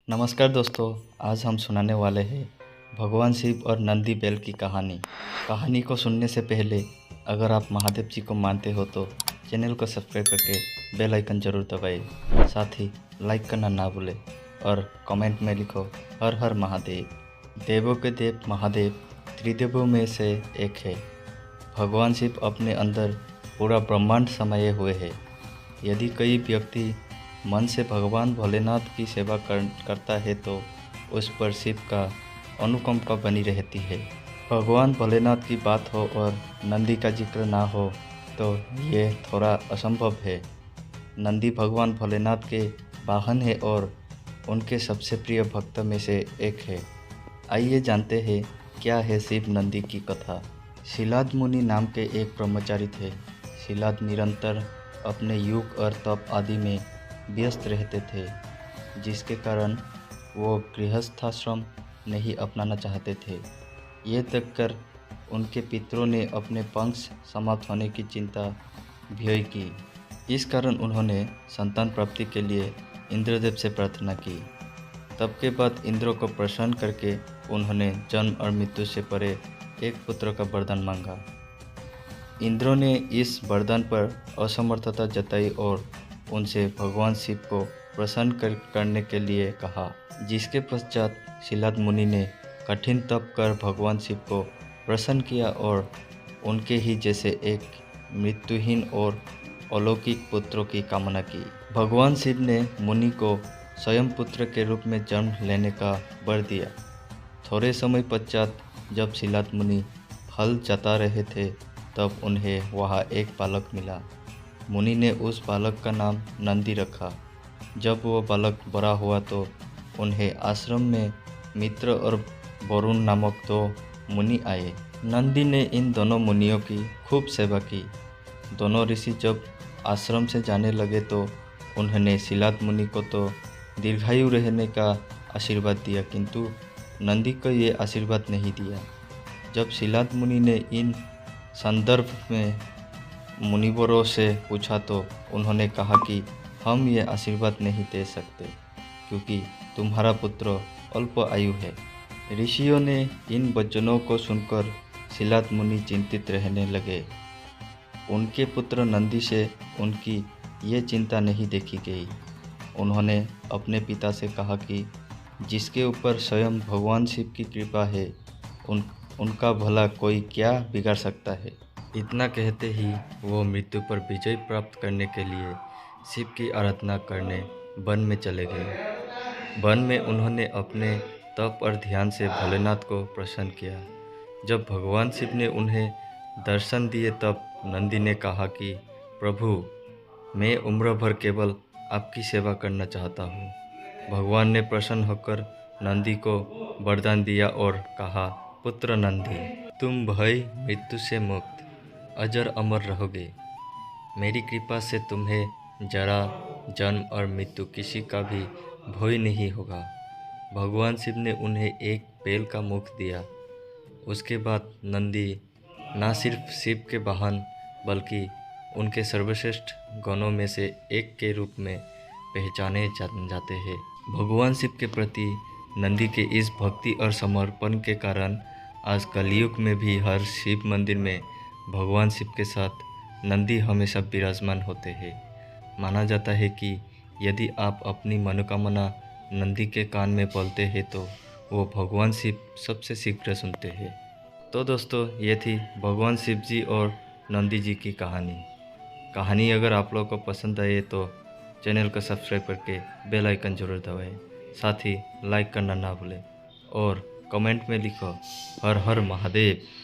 नमस्कार दोस्तों, आज हम सुनाने वाले हैं भगवान शिव और नंदी बैल की कहानी। कहानी को सुनने से पहले अगर आप महादेव जी को मानते हो तो चैनल को सब्सक्राइब करके बेल आइकन जरूर दबाएं। साथ ही लाइक करना ना भूलें और कमेंट में लिखो हर हर महादेव। देवों के देव महादेव त्रिदेवों में से एक है। भगवान शिव अपने अंदर पूरा ब्रह्मांड समाये हुए है। यदि कोई व्यक्ति मन से भगवान भोलेनाथ की सेवा करता है तो उस पर शिव का अनुकंपा बनी रहती है। भगवान भोलेनाथ की बात हो और नंदी का जिक्र ना हो तो ये थोड़ा असंभव है। नंदी भगवान भोलेनाथ के वाहन है और उनके सबसे प्रिय भक्त में से एक है। आइए जानते हैं क्या है शिव नंदी की कथा। शिलाद मुनि नाम के एक ब्रह्मचारी थे। शिलाद निरंतर अपने योग और तप आदि में व्यस्त रहते थे, जिसके कारण वो गृहस्थाश्रम नहीं अपनाना चाहते थे। ये देखकर उनके पितरों ने अपने वंश समाप्त होने की चिंता व्यय की। इस कारण उन्होंने संतान प्राप्ति के लिए इंद्रदेव से प्रार्थना की। तब के बाद इंद्र को प्रसन्न करके उन्होंने जन्म और मृत्यु से परे एक पुत्र का वरदान मांगा। इंद्र ने इस वरदान पर असमर्थता जताई और उनसे भगवान शिव को प्रसन्न करने के लिए कहा, जिसके पश्चात शिलाद मुनि ने कठिन तप कर भगवान शिव को प्रसन्न किया और उनके ही जैसे एक मृत्युहीन और अलौकिक पुत्रों की कामना की। भगवान शिव ने मुनि को स्वयं पुत्र के रूप में जन्म लेने का वर दिया। थोड़े समय पश्चात जब शिलाद मुनि हल जता रहे थे तब उन्हें वहाँ एक बालक मिला। मुनि ने उस बालक का नाम नंदी रखा। जब वो बालक बड़ा हुआ तो उन्हें आश्रम में मित्र और वरुण नामक दो मुनि आए। नंदी ने इन दोनों मुनियों की खूब सेवा की। दोनों ऋषि जब आश्रम से जाने लगे तो उन्होंने शिलाद मुनि को तो दीर्घायु रहने का आशीर्वाद दिया, किंतु नंदी को ये आशीर्वाद नहीं दिया। जब शिलाद मुनि ने इन संदर्भ में मुनिवरों से पूछा तो उन्होंने कहा कि हम ये आशीर्वाद नहीं दे सकते क्योंकि तुम्हारा पुत्र अल्प आयु है। ऋषियों ने इन वचनों को सुनकर शिलाद मुनि चिंतित रहने लगे। उनके पुत्र नंदी से उनकी ये चिंता नहीं देखी गई। उन्होंने अपने पिता से कहा कि जिसके ऊपर स्वयं भगवान शिव की कृपा है उनका भला कोई क्या बिगाड़ सकता है। इतना कहते ही वो मृत्यु पर विजय प्राप्त करने के लिए शिव की आराधना करने वन में चले गए। वन में उन्होंने अपने तप और ध्यान से भोलेनाथ को प्रसन्न किया। जब भगवान शिव ने उन्हें दर्शन दिए तब नंदी ने कहा कि प्रभु, मैं उम्र भर केवल आपकी सेवा करना चाहता हूँ। भगवान ने प्रसन्न होकर नंदी को वरदान दिया और कहा, पुत्र नंदी, तुम भय मृत्यु से मुक्त अजर अमर रहोगे। मेरी कृपा से तुम्हें जरा जन्म और मृत्यु किसी का भी भय नहीं होगा। भगवान शिव ने उन्हें एक बैल का मुख दिया। उसके बाद नंदी न सिर्फ शिव के वाहन बल्कि उनके सर्वश्रेष्ठ गणों में से एक के रूप में पहचाने जाते हैं। भगवान शिव के प्रति नंदी के इस भक्ति और समर्पण के कारण आज कलयुग में भी हर शिव मंदिर में भगवान शिव के साथ नंदी हमेशा विराजमान होते हैं। माना जाता है कि यदि आप अपनी मनोकामना नंदी के कान में बोलते हैं तो वो भगवान शिव सबसे शीघ्र सुनते हैं। तो दोस्तों, ये थी भगवान शिव जी और नंदी जी की कहानी अगर आप लोगों को पसंद आए तो चैनल को सब्सक्राइब करके बेल आइकन जरूर दबाएं। साथ ही लाइक करना ना भूलें और कमेंट में लिखो हर हर महादेव।